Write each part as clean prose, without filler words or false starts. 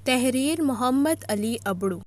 تحریر محمد علی ابڑو۔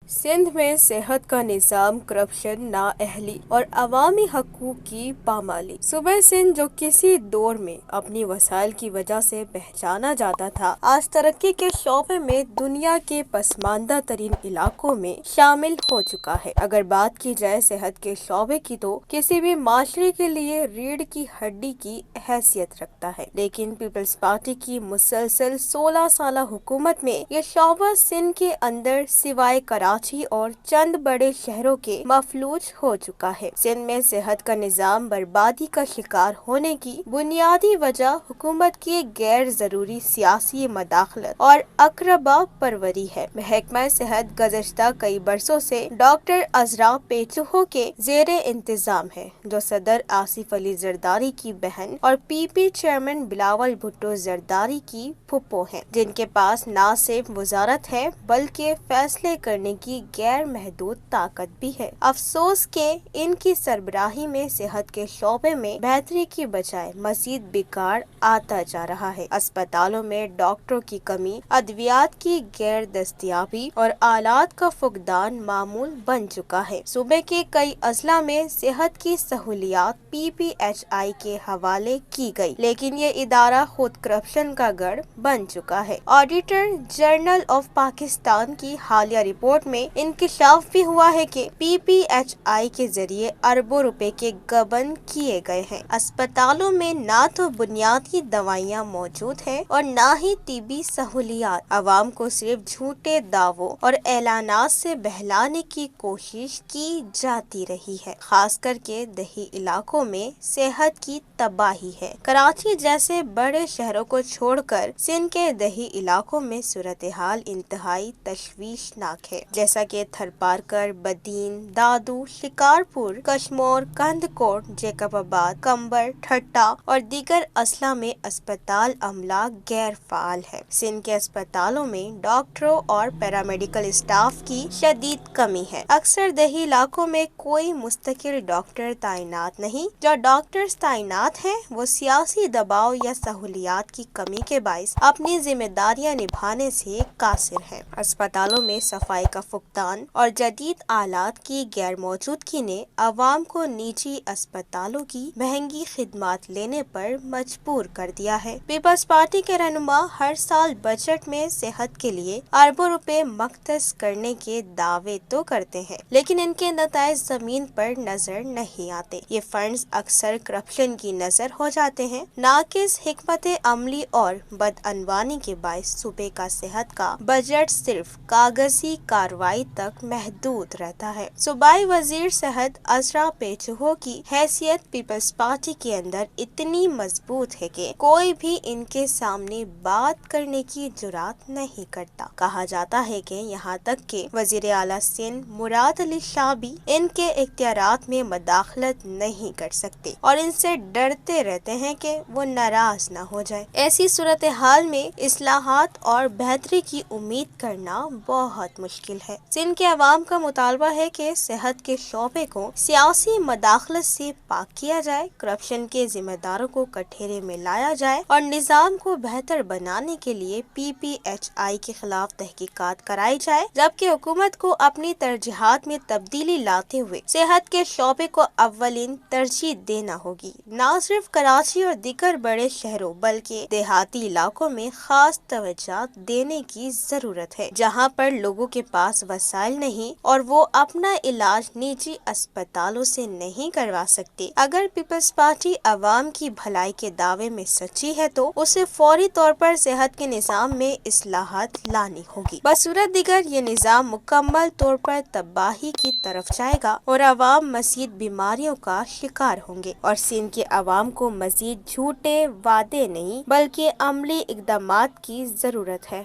سندھ میں صحت کا نظام کرپشن، نااہلی اور عوامی حقوق کی پامالی۔ صوبہ سندھ جو کسی دور میں اپنی وسائل کی وجہ سے پہچانا جاتا تھا، آج ترقی کے شعبے میں دنیا کے پسماندہ ترین علاقوں میں شامل ہو چکا ہے۔ اگر بات کی جائے صحت کے شعبے کی تو کسی بھی معاشرے کے لیے ریڑھ کی ہڈی کی حیثیت رکھتا ہے، لیکن پیپلز پارٹی کی مسلسل 16 سالہ حکومت میں یہ شعبہ سندھ کے اندر سوائے کراچی اور چند بڑے شہروں کے مفلوج ہو چکا ہے۔ سندھ میں صحت کا نظام بربادی کا شکار ہونے کی بنیادی وجہ حکومت کی غیر ضروری سیاسی مداخلت اور اقربا پروری ہے۔ محکمہ صحت گزشتہ کئی برسوں سے ڈاکٹر عذرا پیچوہو کے زیر انتظام ہے، جو صدر آصف علی زرداری کی بہن اور پی پی چیئرمین بلاول بھٹو زرداری کی پھوپھو ہیں، جن کے پاس نہ صرف وزارت ہے بلکہ فیصلے کرنے کی غیر محدود طاقت بھی ہے۔ افسوس کہ ان کی سربراہی میں صحت کے شعبے میں بہتری کی بجائے مزید بگاڑ آتا جا رہا ہے۔ اسپتالوں میں ڈاکٹروں کی کمی، ادویات کی غیر دستیابی اور آلات کا فقدان معمول بن چکا ہے۔ صوبے کے کئی اضلاع میں صحت کی سہولیات پی پی ایچ آئی کے حوالے کی گئی، لیکن یہ ادارہ خود کرپشن کا گڑھ بن چکا ہے۔ آڈیٹر جنرل آف پاکستان کی حالیہ رپورٹ میں انکشاف بھی ہوا ہے کہ پی پی ایچ آئی کے ذریعے اربوں روپے کے غبن کیے گئے ہیں۔ اسپتالوں میں نہ تو بنیادی دوائیاں موجود ہیں اور نہ ہی طبی سہولیات۔ عوام کو صرف جھوٹے دعووں اور اعلانات سے بہلانے کی کوشش کی جاتی رہی ہے۔ خاص کر کے دیہی علاقوں میں صحت کی تباہی ہے۔ کراچی جیسے بڑے شہروں کو چھوڑ کر سندھ کے دیہی علاقوں میں صورتحال انتہائی تشویشناک ہے، جیسا کہ تھرپارکر، بدین، دادو، شکارپور، کشمور، کندھ کوٹ، جیکب آباد، کمبر، ٹھٹا اور دیگر اضلاع میں اسپتال عملہ غیر فعال ہے۔ سندھ کے اسپتالوں میں ڈاکٹروں اور پیرامیڈیکل اسٹاف کی شدید کمی ہے۔ اکثر دیہی علاقوں میں کوئی مستقل ڈاکٹر تعینات نہیں۔ جو ڈاکٹرز تعینات ہیں وہ سیاسی دباؤ یا سہولیات کی کمی کے باعث اپنی ذمہ داریاں نبھانے سے قاصر ہیں۔ اسپتالوں میں صفائی کا فقدان اور جدید آلات کی غیر موجودگی نے عوام کو نجی اسپتالوں کی مہنگی خدمات لینے پر مجبور کر دیا ہے۔ پیپلز پارٹی کے رہنما ہر سال بجٹ میں صحت کے لیے اربوں روپے مختص کرنے کے دعوے تو کرتے ہیں، لیکن ان کے نتائج زمین پر نظر نہیں آتے۔ یہ فنڈز اکثر کرپشن کی نظر ہو جاتے ہیں۔ ناقص حکمت عملی اور بدعنوانی کے باعث صوبے کا صحت کا بجٹ صرف کاغذی کارروائی تک محدود رہتا ہے۔ صوبائی وزیر صحت عذرا پیچوہو کی حیثیت پیپلز پارٹی کے اندر اتنی مضبوط ہے کہ کوئی بھی ان کے سامنے بات کرنے کی جرات نہیں کرتا۔ کہا جاتا ہے کہ یہاں تک کہ وزیر اعلیٰ سندھ مراد علی شاہ بھی ان کے اختیارات میں مداخلت نہیں کر سکتے اور ان سے ڈرتے رہتے ہیں کہ وہ ناراض نہ ہو جائے۔ ایسی صورتحال میں اصلاحات اور بہتری کی امید کرنا بہت مشکل ہے۔ سندھ کے عوام کا مطالبہ ہے کہ صحت کے شعبے کو سیاسی مداخلت سے پاک کیا جائے، کرپشن کے ذمہ داروں کو کٹہرے میں لایا جائے اور نظام کو بہتر بنانے کے لیے پی پی ایچ آئی کے خلاف تحقیقات کرائی جائے، جبکہ حکومت کو اپنی ترجیحات میں تبدیلی لاتے ہوئے صحت کے شعبے کو اولین ترجیح دینا ہوگی۔ نہ صرف کراچی اور دیگر بڑے شہروں بلکہ دیہاتی علاقوں میں خاص توجہ دینے کی ضرورت ہے، جہاں پر لوگوں کے پاس وسائل نہیں اور وہ اپنا علاج نجی اسپتالوں سے نہیں کروا سکتے۔ اگر پیپلز پارٹی عوام کی بھلائی کے دعوے میں سچی ہے تو اسے فوری طور پر صحت کے نظام میں اصلاحات لانی ہوگی۔ بصورت دیگر یہ نظام مکمل طور پر تباہی کی طرف جائے گا اور عوام مزید بیماریوں کا شکار ہوں گے، اور سندھ کے عوام کو مزید جھوٹے وعدے نہیں بلکہ عملی اقدامات کی ضرورت ہے۔